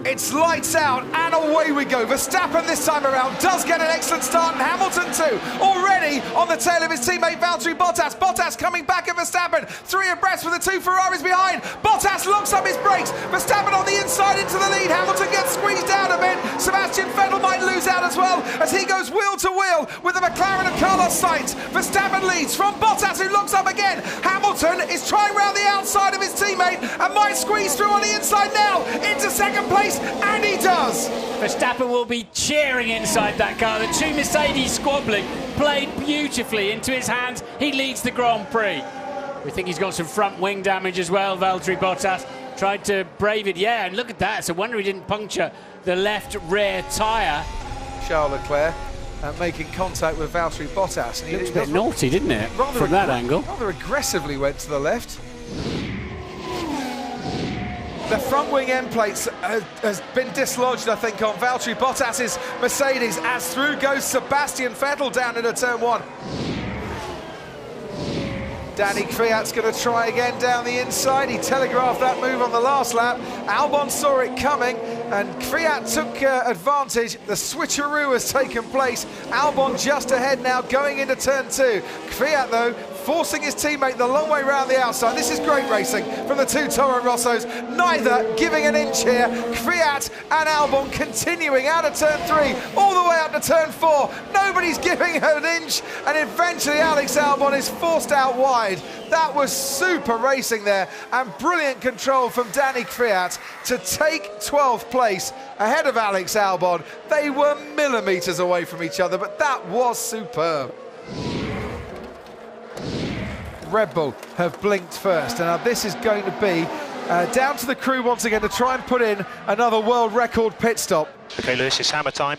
It's lights out and away we go. Verstappen this time around does get an excellent start, and Hamilton too, already on the tail of his teammate Valtteri Bottas. Bottas coming back at Verstappen, 3 abreast with the 2 Ferraris behind. Bottas locks up his brakes. Verstappen on the inside into the lead. Hamilton gets squeezed out a bit. Sebastian Vettel might lose out as well as he goes wheel to wheel with the McLaren of Carlos Sainz. Verstappen leads from Bottas, who locks up again. Hamilton is trying round the outside of his teammate and might squeeze through on the inside now into second place, and he does. Verstappen will be cheering inside that car. The 2 Mercedes squabbling, played beautifully into his hands. He leads the Grand Prix. We think he's got some front wing damage as well. Valtteri Bottas tried to brave it. Yeah, and look at that. It's a wonder he didn't puncture the left rear tyre. Charles Leclerc making contact with Valtteri Bottas. And It looks a bit naughty, didn't it, from that angle? Rather aggressively went to the left. The front wing end plates has been dislodged, I think, on Valtteri Bottas's Mercedes, as through goes Sebastian Vettel down into turn 1. Danny Kvyat's going to try again down the inside. He telegraphed that move on the last lap. Albon saw it coming, and Kvyat took advantage. The switcheroo has taken place. Albon just ahead now, going into turn 2. Kvyat, though, forcing his teammate the long way round the outside. This is great racing from the 2 Toro Rossos, neither giving an inch here. Kvyat and Albon continuing out of turn 3, all the way up to turn 4. Nobody's giving an inch, and eventually Alex Albon is forced out wide. That was super racing there, and brilliant control from Danny Kvyat to take 12th place ahead of Alex Albon. They were millimetres away from each other, but that was superb. Red Bull have blinked first, and now this is going to be down to the crew once again to try and put in another world record pit stop. Okay, Lewis, it's hammer time.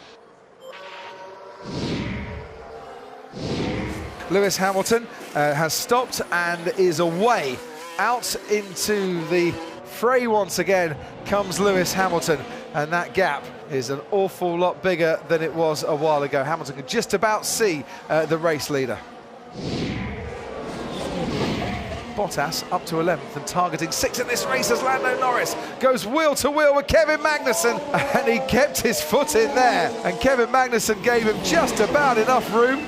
Lewis Hamilton has stopped and is away. Out into the fray once again comes Lewis Hamilton, and that gap is an awful lot bigger than it was a while ago. Hamilton could just about see the race leader. Bottas up to 11th and targeting 6th in this race as Lando Norris goes wheel to wheel with Kevin Magnussen, and he kept his foot in there, and Kevin Magnussen gave him just about enough room.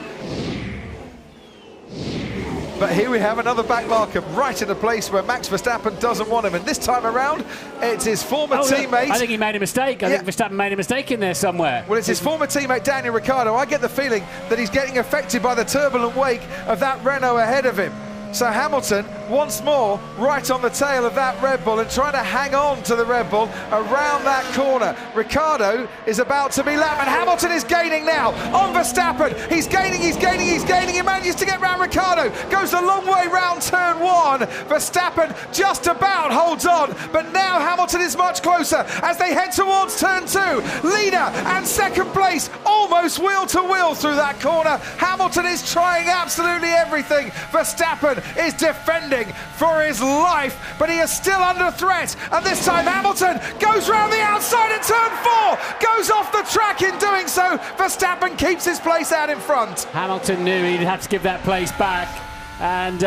But here we have another back marker right in a place where Max Verstappen doesn't want him, and this time around it's his former teammate. I think he made a mistake. I think Verstappen made a mistake in there somewhere. Well, it's his former teammate Daniel Ricciardo. I get the feeling that he's getting affected by the turbulent wake of that Renault ahead of him. So Hamilton, once more, right on the tail of that Red Bull and trying to hang on to the Red Bull around that corner. Ricciardo is about to be lapped, and Hamilton is gaining now on Verstappen. He's gaining. He manages to get round Ricciardo. Goes a long way round turn 1. Verstappen just about holds on, but now Hamilton is much closer as they head towards turn 2. Leader and second place, almost wheel to wheel through that corner. Hamilton is trying absolutely everything. Verstappen is defending for his life, but he is still under threat, and this time Hamilton goes round the outside at turn 4, goes off the track in doing so. Verstappen keeps his place out in front. Hamilton knew he'd have to give that place back, and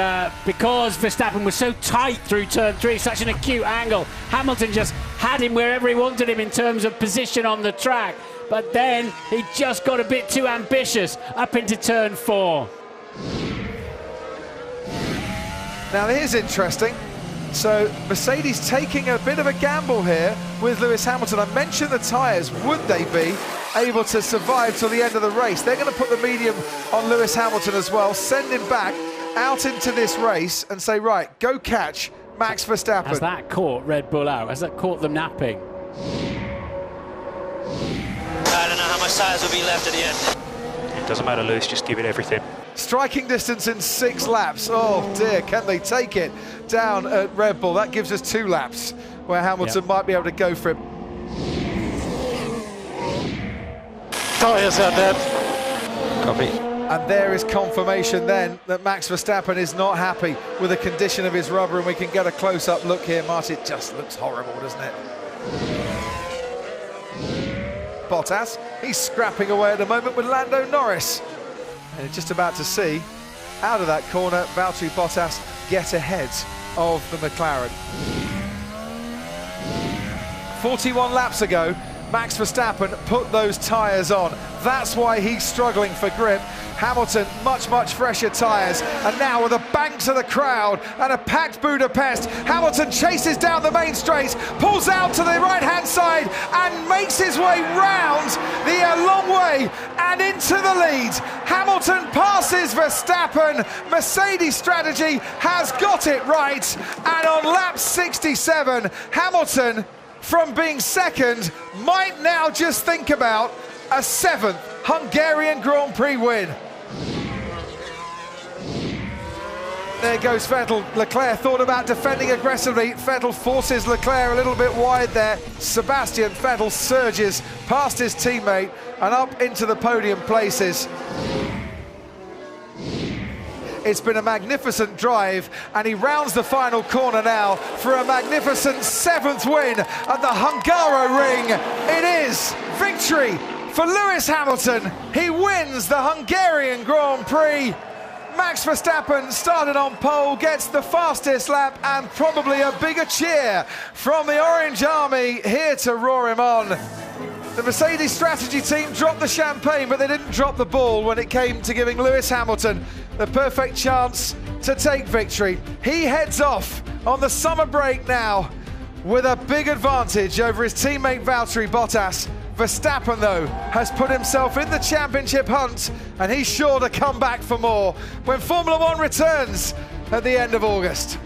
because Verstappen was so tight through turn 3, such an acute angle, Hamilton just had him wherever he wanted him in terms of position on the track, but then he just got a bit too ambitious up into turn 4. Now here's interesting. So Mercedes taking a bit of a gamble here with Lewis Hamilton. I mentioned the tyres. Would they be able to survive till the end of the race? They're going to put the medium on Lewis Hamilton as well, send him back out into this race and say, right, go catch Max Verstappen. Has that caught Red Bull out? Has that caught them napping? I don't know how much tyres will be left at the end. It doesn't matter, Lewis, just give it everything. Striking distance in 6 laps. Oh dear, can they take it down at Red Bull? That gives us 2 laps where Hamilton might be able to go for it. Tyres are dead. Copy. And there is confirmation then that Max Verstappen is not happy with the condition of his rubber, and we can get a close-up look here. Martin, it just looks horrible, doesn't it? Bottas, he's scrapping away at the moment with Lando Norris. And you're just about to see, out of that corner, Valtteri Bottas get ahead of the McLaren. 41 laps ago, Max Verstappen put those tyres on. That's why he's struggling for grip. Hamilton, much fresher tyres, and now with the banks of the crowd and a packed Budapest, Hamilton chases down the main straight, pulls out to the right-hand side and makes his way round the long way and into the lead. Hamilton passes Verstappen. Mercedes strategy has got it right, and on lap 67, Hamilton, from being second, might now just think about a 7th Hungarian Grand Prix win. There goes Vettel. Leclerc thought about defending aggressively. Vettel forces Leclerc a little bit wide there. Sebastian Vettel surges past his teammate and up into the podium places. It's been a magnificent drive, and he rounds the final corner now for a magnificent 7th win at the Hungaroring. It is victory for Lewis Hamilton. He wins the Hungarian Grand Prix. Max Verstappen started on pole, gets the fastest lap, and probably a bigger cheer from the Orange Army here to roar him on. The Mercedes strategy team dropped the champagne, but they didn't drop the ball when it came to giving Lewis Hamilton the perfect chance to take victory. He heads off on the summer break now with a big advantage over his teammate Valtteri Bottas. Verstappen, though, has put himself in the championship hunt, and he's sure to come back for more when Formula One returns at the end of August.